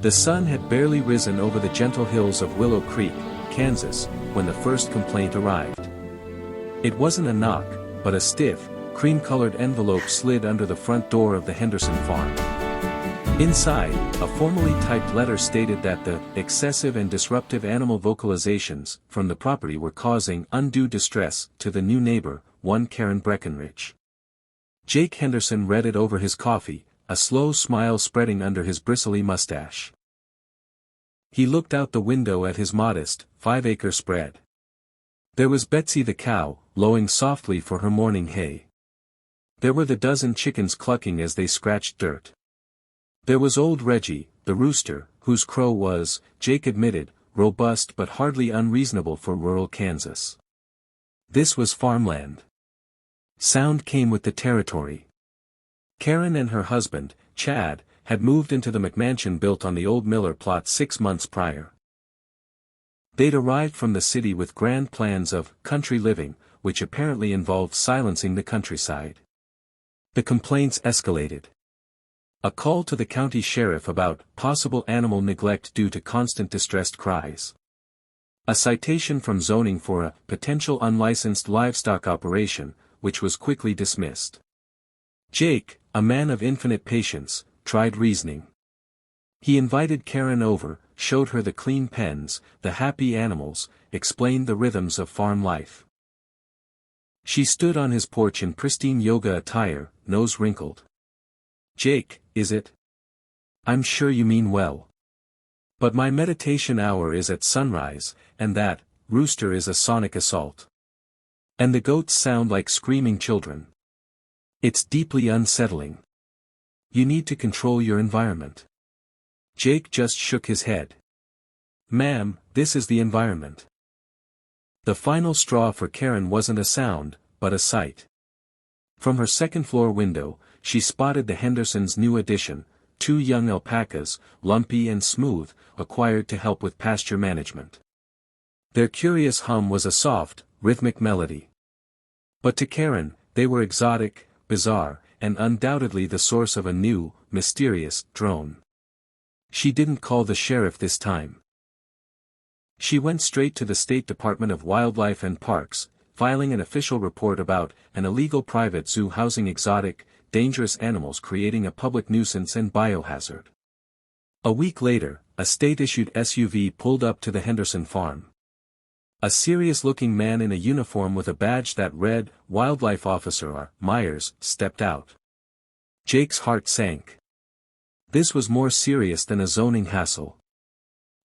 The sun had barely risen over the gentle hills of Willow Creek, Kansas, when the first complaint arrived. It wasn't a knock, but a stiff, cream-colored envelope slid under the front door of the Henderson farm. Inside, a formally typed letter stated that the excessive and disruptive animal vocalizations from the property were causing undue distress to the new neighbor, one Karen Breckenridge. Jake Henderson read it over his coffee, a slow smile spreading under his bristly mustache. He looked out the window at his modest, 5-acre spread. There was Betsy the cow, lowing softly for her morning hay. There were the dozen chickens clucking as they scratched dirt. There was old Reggie, the rooster, whose crow was, Jake admitted, robust but hardly unreasonable for rural Kansas. This was farmland. Sound came with the territory. Karen and her husband, Chad, had moved into the McMansion built on the old Miller plot 6 months prior. They'd arrived from the city with grand plans of country living, which apparently involved silencing the countryside. The complaints escalated. A call to the county sheriff about possible animal neglect due to constant distressed cries. A citation from zoning for a potential unlicensed livestock operation, which was quickly dismissed. Jake, a man of infinite patience, tried reasoning. He invited Karen over, showed her the clean pens, the happy animals, explained the rhythms of farm life. She stood on his porch in pristine yoga attire, nose wrinkled. "Jake, is it? I'm sure you mean well. But my meditation hour is at sunrise, and that rooster is a sonic assault. And the goats sound like screaming children. It's deeply unsettling. You need to control your environment." Jake just shook his head. "Ma'am, this is the environment." The final straw for Karen wasn't a sound, but a sight. From her second-floor window, she spotted the Hendersons' new addition, 2 young alpacas, lumpy and smooth, acquired to help with pasture management. Their curious hum was a soft, rhythmic melody. But to Karen, they were exotic, bizarre, and undoubtedly the source of a new, mysterious, drone. She didn't call the sheriff this time. She went straight to the State Department of Wildlife and Parks, filing an official report about an illegal private zoo housing exotic, dangerous animals creating a public nuisance and biohazard. A week later, a state-issued SUV pulled up to the Henderson farm. A serious-looking man in a uniform with a badge that read, "Wildlife Officer R. Myers," stepped out. Jake's heart sank. This was more serious than a zoning hassle.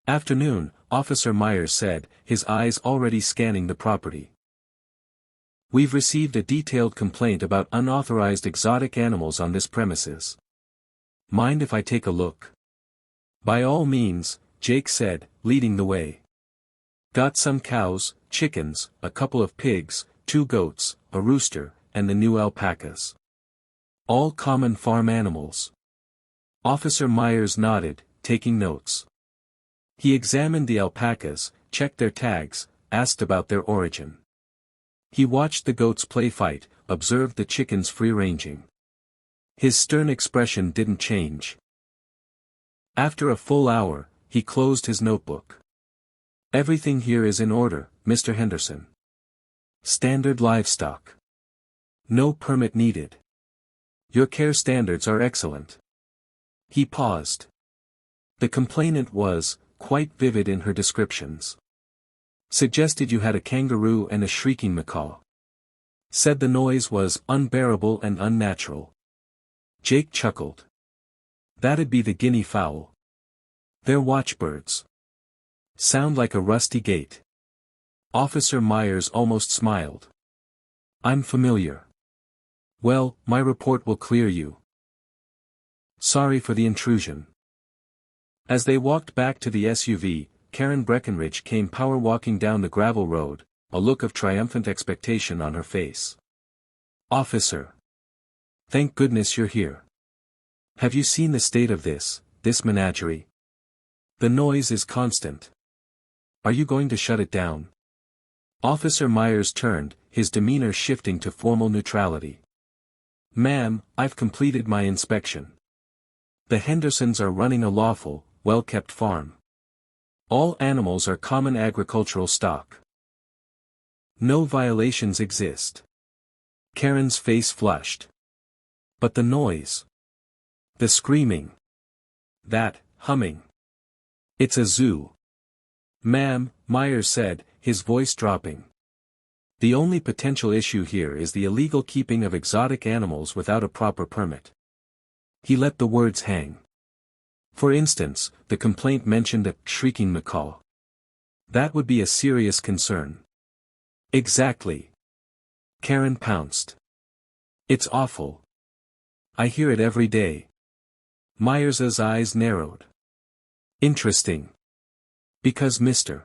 "Afternoon," Officer Myers said, his eyes already scanning the property. "We've received a detailed complaint about unauthorized exotic animals on this premises. Mind if I take a look?" "By all means," Jake said, leading the way. "Got some cows, chickens, a couple of pigs, 2 goats, a rooster, and the new alpacas. All common farm animals." Officer Myers nodded, taking notes. He examined the alpacas, checked their tags, asked about their origin. He watched the goats play fight, observed the chickens free-ranging. His stern expression didn't change. After a full hour, he closed his notebook. "Everything here is in order, Mr. Henderson. Standard livestock. No permit needed. Your care standards are excellent." He paused. The complainant was quite vivid in her descriptions. Suggested you had a kangaroo and a shrieking macaw. Said the noise was unbearable and unnatural. Jake chuckled. "That'd be the guinea fowl. They're watchbirds. Sound like a rusty gate." Officer Myers almost smiled. "I'm familiar. Well, my report will clear you. Sorry for the intrusion." As they walked back to the SUV, Karen Breckenridge came power walking down the gravel road, a look of triumphant expectation on her face. "Officer. Thank goodness you're here. Have you seen the state of this menagerie? The noise is constant. Are you going to shut it down?" Officer Myers turned, his demeanor shifting to formal neutrality. "Ma'am, I've completed my inspection. The Hendersons are running a lawful, well-kept farm. All animals are common agricultural stock. No violations exist. Karen's face flushed. But the noise. The screaming. That humming. It's a zoo. Ma'am, Myers said, his voice dropping. The only potential issue here is the illegal keeping of exotic animals without a proper permit. He let the words hang. For instance, the complaint mentioned a shrieking macaw. That would be a serious concern. Exactly. Karen pounced. It's awful. I hear it every day. Myers's eyes narrowed. Interesting. Because Mr.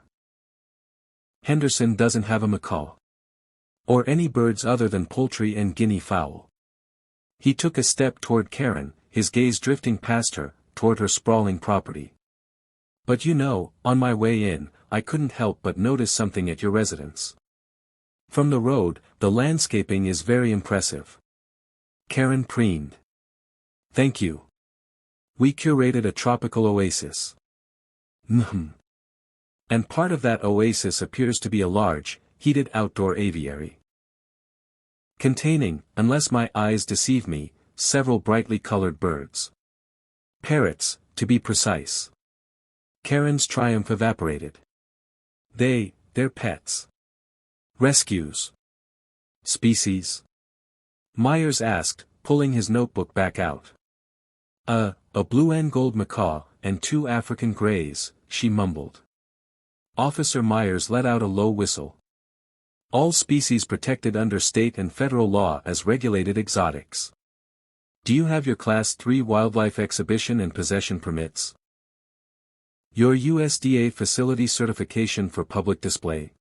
Henderson doesn't have a macaw. Or any birds other than poultry and guinea fowl. He took a step toward Karen, his gaze drifting past her, toward her sprawling property. But you know, on my way in, I couldn't help but notice something at your residence. From the road, the landscaping is very impressive. Karen preened. Thank you. We curated a tropical oasis. And part of that oasis appears to be a large, heated outdoor aviary. Containing, unless my eyes deceive me, several brightly colored birds. Parrots, to be precise. Karen's triumph evaporated. They're pets. Rescues. Species? Myers asked, pulling his notebook back out. A blue and gold macaw, and 2 African greys, she mumbled. Officer Myers let out a low whistle. All species protected under state and federal law as regulated exotics. Do you have your Class 3 wildlife exhibition and possession permits? Your USDA facility certification for public display?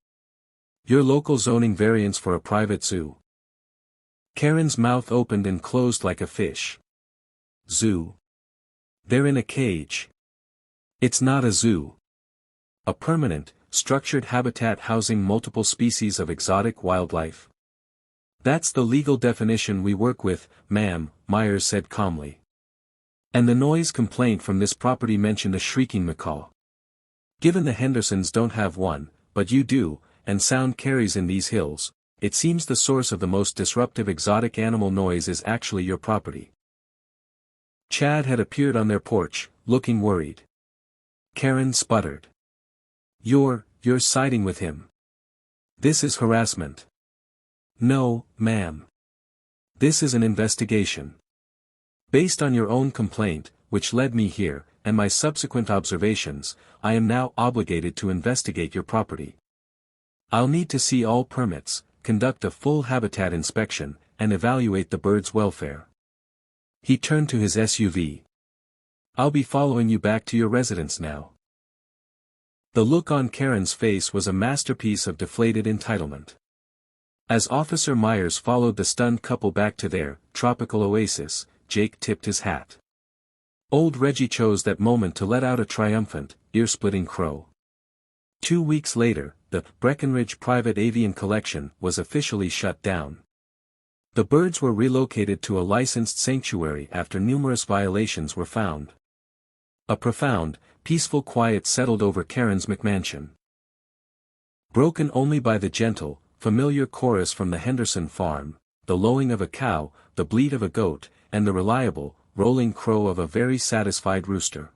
Your local zoning variance for a private zoo? Karen's mouth opened and closed like a fish. Zoo? They're in a cage. It's not a zoo. A permanent, structured habitat housing multiple species of exotic wildlife. That's the legal definition we work with, ma'am, Myers said calmly. And the noise complaint from this property mentioned a shrieking macaw. Given the Hendersons don't have one, but you do, and sound carries in these hills, it seems the source of the most disruptive exotic animal noise is actually your property. Chad had appeared on their porch, looking worried. Karen sputtered. You're siding with him. This is harassment. No, ma'am. This is an investigation. Based on your own complaint, which led me here, and my subsequent observations, I am now obligated to investigate your property. I'll need to see all permits, conduct a full habitat inspection, and evaluate the bird's welfare. He turned to his SUV. I'll be following you back to your residence now. The look on Karen's face was a masterpiece of deflated entitlement. As Officer Myers followed the stunned couple back to their tropical oasis, Jake tipped his hat. Old Reggie chose that moment to let out a triumphant, ear-splitting crow. 2 weeks later, the Breckenridge Private Avian Collection was officially shut down. The birds were relocated to a licensed sanctuary after numerous violations were found. A profound, peaceful quiet settled over Karen's McMansion. Broken only by the gentle, familiar chorus from the Henderson farm, the lowing of a cow, the bleat of a goat, and the reliable, rolling crow of a very satisfied rooster.